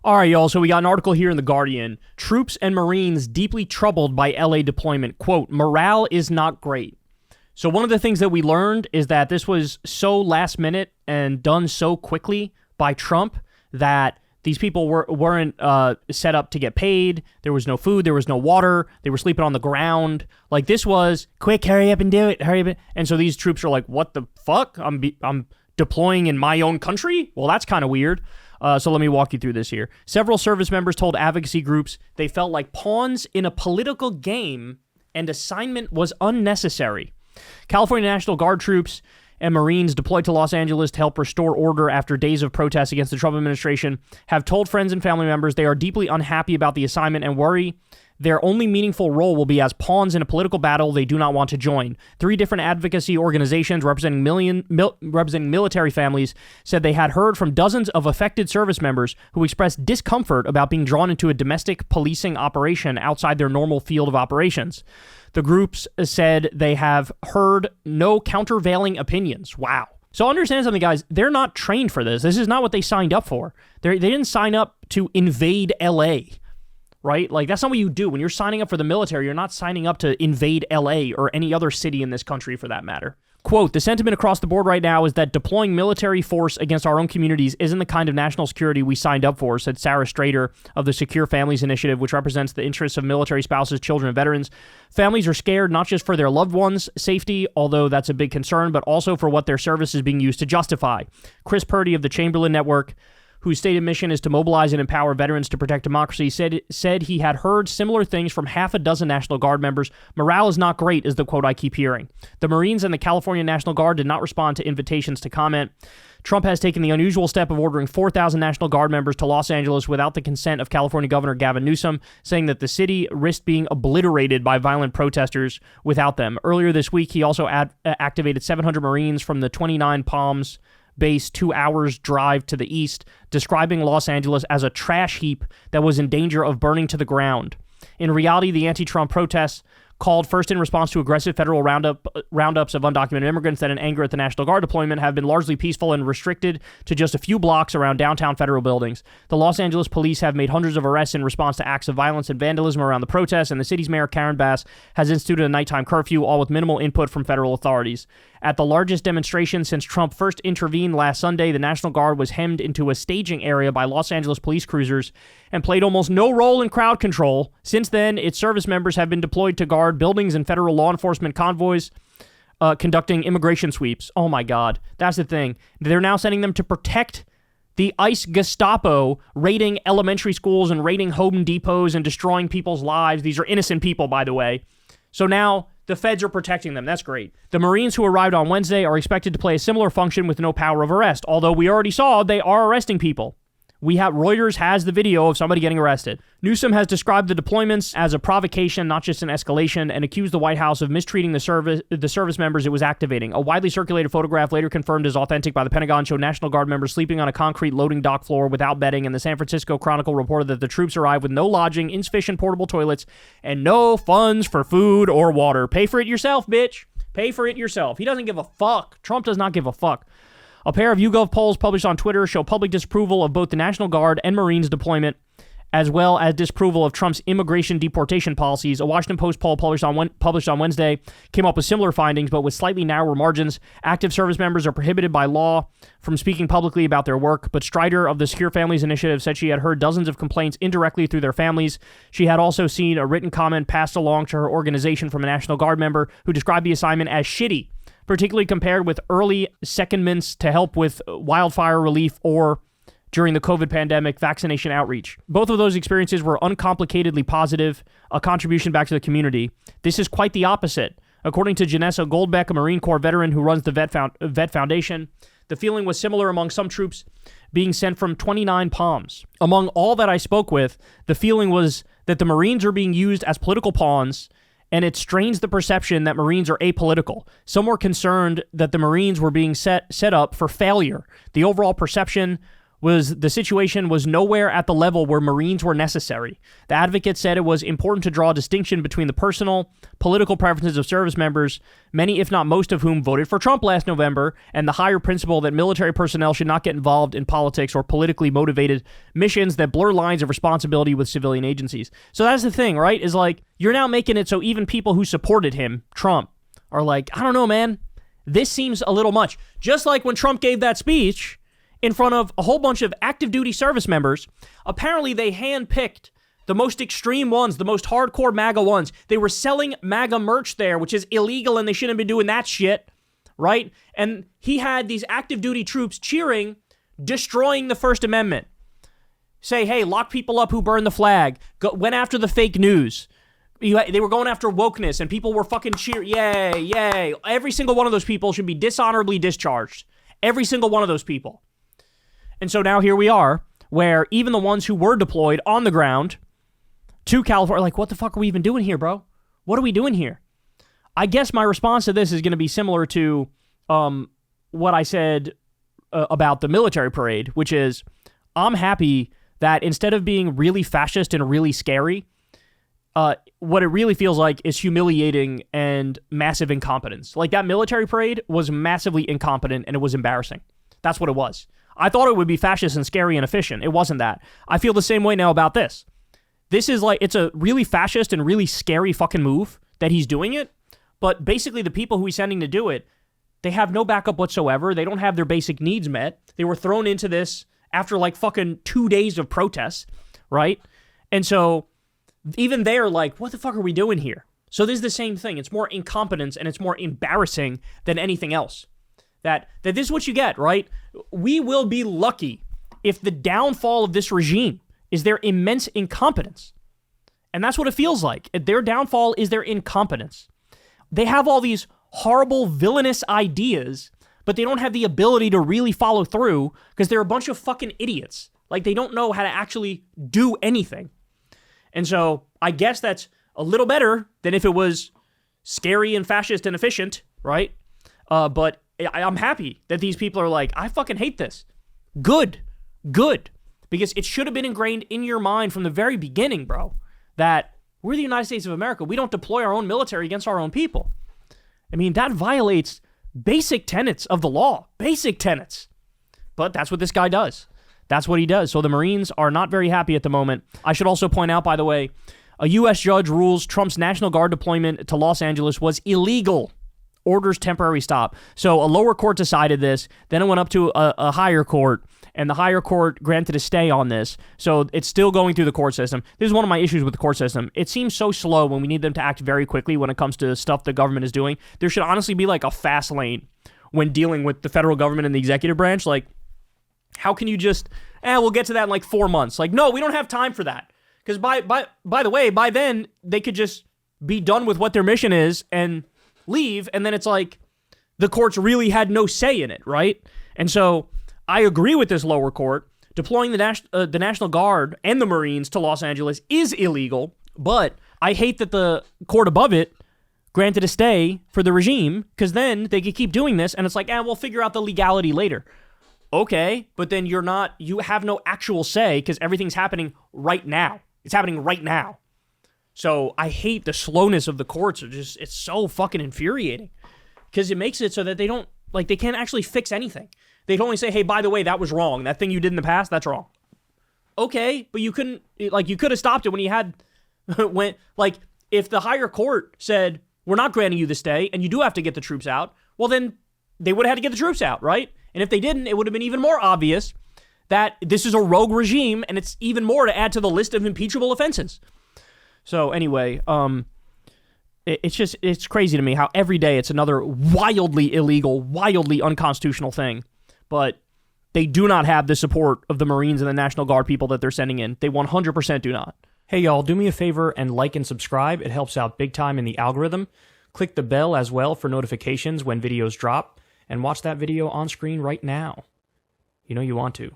All right, y'all, so we got an article here in The Guardian. Troops and Marines deeply troubled by LA deployment. Quote, morale is not great. So one of the things that we learned is that this was so last minute and done so quickly by Trump that these people weren't set up to get paid. There was no food. There was no water. They were sleeping on the ground. Like, this was, quick, hurry up and do it. Hurry up. And so these troops are like, what the fuck? I'm deploying in my own country? Well, that's kind of weird. So let me walk you through this here. Several service members told advocacy groups they felt like pawns in a political game and assignment was unnecessary. California National Guard troops and Marines deployed to Los Angeles to help restore order after days of protests against the Trump administration have told friends and family members they are deeply unhappy about the assignment and worry their only meaningful role will be as pawns in a political battle they do not want to join. 3 different advocacy organizations representing military families said they had heard from dozens of affected service members who expressed discomfort about being drawn into a domestic policing operation outside their normal field of operations. The groups said they have heard no countervailing opinions. Wow. So understand something, guys. They're not trained for this. This is not what they signed up for. They didn't sign up to invade LA. Right? Like, that's not what you do. When you're signing up for the military, you're not signing up to invade LA or any other city in this country for that matter. Quote, the sentiment across the board right now is that deploying military force against our own communities isn't the kind of national security we signed up for, said Sarah Strader of the Secure Families Initiative, which represents the interests of military spouses, children, and veterans. Families are scared not just for their loved ones' safety, although that's a big concern, but also for what their service is being used to justify. Chris Purdy of the Chamberlain Network, whose stated mission is to mobilize and empower veterans to protect democracy, said he had heard similar things from half a dozen National Guard members. Morale is not great, is the quote I keep hearing. The Marines and the California National Guard did not respond to invitations to comment. Trump has taken the unusual step of ordering 4,000 National Guard members to Los Angeles without the consent of California Governor Gavin Newsom, saying that the city risked being obliterated by violent protesters without them. Earlier this week, he also activated 700 Marines from the 29 Palms base 2 hours drive to the east, describing Los Angeles as a trash heap that was in danger of burning to the ground. In reality, the anti-Trump protests, called first in response to aggressive federal roundups of undocumented immigrants that in anger at the National Guard deployment, have been largely peaceful and restricted to just a few blocks around downtown federal buildings. The Los Angeles police have made hundreds of arrests in response to acts of violence and vandalism around the protests, and the city's mayor, Karen Bass, has instituted a nighttime curfew, all with minimal input from federal authorities. At the largest demonstration since Trump first intervened last Sunday, the National Guard was hemmed into a staging area by Los Angeles police cruisers and played almost no role in crowd control. Since then, its service members have been deployed to guard buildings and federal law enforcement convoys, conducting immigration sweeps. Oh my God, that's the thing. They're now sending them to protect the ICE Gestapo, raiding elementary schools and raiding Home Depots and destroying people's lives. These are innocent people, by the way. So now the feds are protecting them. That's great. The Marines who arrived on Wednesday are expected to play a similar function with no power of arrest, although we already saw they are arresting people. Reuters has the video of somebody getting arrested. Newsom has described the deployments as a provocation, not just an escalation, and accused the White House of mistreating the service members it was activating. A widely circulated photograph, later confirmed as authentic by the Pentagon, showed National Guard members sleeping on a concrete loading dock floor without bedding, and the San Francisco Chronicle reported that the troops arrived with no lodging, insufficient portable toilets, and no funds for food or water. Pay for it yourself, bitch. Pay for it yourself. He doesn't give a fuck. Trump does not give a fuck. A pair of YouGov polls published on Twitter show public disapproval of both the National Guard and Marines deployment, as well as disapproval of Trump's immigration deportation policies. A Washington Post poll published on Wednesday came up with similar findings, but with slightly narrower margins. Active service members are prohibited by law from speaking publicly about their work, but Strider of the Secure Families Initiative said she had heard dozens of complaints indirectly through their families. She had also seen a written comment passed along to her organization from a National Guard member who described the assignment as shitty, particularly compared with early secondments to help with wildfire relief or during the COVID pandemic vaccination outreach. Both of those experiences were uncomplicatedly positive, a contribution back to the community. This is quite the opposite. According to Janessa Goldbeck, a Marine Corps veteran who runs the Vet Foundation, the feeling was similar among some troops being sent from 29 Palms. Among all that I spoke with, the feeling was that the Marines are being used as political pawns, and it strains the perception that Marines are apolitical. Some were concerned that the Marines were being set up for failure. The overall perception was the situation was nowhere at the level where Marines were necessary. The advocate said it was important to draw a distinction between the personal, political preferences of service members, many if not most of whom voted for Trump last November, and the higher principle that military personnel should not get involved in politics or politically motivated missions that blur lines of responsibility with civilian agencies. So that's the thing, right? Is like, you're now making it so even people who supported him, Trump, are like, I don't know, man. This seems a little much. Just like when Trump gave that speech in front of a whole bunch of active duty service members, apparently they handpicked the most extreme ones, the most hardcore MAGA ones. They were selling MAGA merch there, which is illegal, and they shouldn't have been doing that shit, right? And he had these active duty troops cheering, destroying the First Amendment. Say, hey, lock people up who burn the flag. Went after the fake news. They were going after wokeness, and people were fucking cheering. Yay, yay. Every single one of those people should be dishonorably discharged. Every single one of those people. And so now here we are, where even the ones who were deployed on the ground to California are like, what the fuck are we even doing here, bro? What are we doing here? I guess my response to this is going to be similar to what I said about the military parade, which is I'm happy that instead of being really fascist and really scary, what it really feels like is humiliating and massive incompetence. Like, that military parade was massively incompetent and it was embarrassing. That's what it was. I thought it would be fascist and scary and efficient. It wasn't that. I feel the same way now about this. This is like, it's a really fascist and really scary fucking move that he's doing it. But basically the people who he's sending to do it, they have no backup whatsoever. They don't have their basic needs met. They were thrown into this after like fucking 2 days of protests, right? And so even they're like, what the fuck are we doing here? So this is the same thing. It's more incompetence and it's more embarrassing than anything else. That this is what you get, right? We will be lucky if the downfall of this regime is their immense incompetence. And that's what it feels like. Their downfall is their incompetence. They have all these horrible, villainous ideas, but they don't have the ability to really follow through because they're a bunch of fucking idiots. Like, they don't know how to actually do anything. And so I guess that's a little better than if it was scary and fascist and efficient, right? But I'm happy that these people are like, I fucking hate this. Good. Because it should have been ingrained in your mind from the very beginning, bro, that we're the United States of America. We don't deploy our own military against our own people. I mean, that violates basic tenets of the law. Basic tenets. But that's what this guy does. That's what he does. So the Marines are not very happy at the moment. I should also point out, by the way, a U.S. judge rules Trump's National Guard deployment to Los Angeles was illegal. Orders temporary stop. So a lower court decided this, then it went up to a higher court, and the higher court granted a stay on this. So it's still going through the court system. This is one of my issues with the court system. It seems so slow when we need them to act very quickly when it comes to stuff the government is doing. There should honestly be like a fast lane when dealing with the federal government and the executive branch. Like, how can you just, we'll get to that in like 4 months. Like, no, we don't have time for that. Because by the way, by then, they could just be done with what their mission is and leave, and then it's like the courts really had no say in it, right? And so I agree with this lower court. Deploying the National Guard and the Marines to Los Angeles is illegal, but I hate that the court above it granted a stay for the regime, because then they could keep doing this, and it's like, we'll figure out the legality later. Okay, but then you have no actual say, because everything's happening right now. It's happening right now. So I hate the slowness of the courts. It's so fucking infuriating, because it makes it so that they can't actually fix anything. They can only say, hey, by the way, that was wrong. That thing you did in the past, that's wrong. Okay, but you could have stopped it when you had, if the higher court said, we're not granting you the stay and you do have to get the troops out, well, then they would have had to get the troops out, right? And if they didn't, it would have been even more obvious that this is a rogue regime, and it's even more to add to the list of impeachable offenses. So anyway, it's crazy to me how every day it's another wildly illegal, wildly unconstitutional thing. But they do not have the support of the Marines and the National Guard people that they're sending in. They 100% do not. Hey y'all, do me a favor and like and subscribe. It helps out big time in the algorithm. Click the bell as well for notifications when videos drop, and watch that video on screen right now. You know you want to.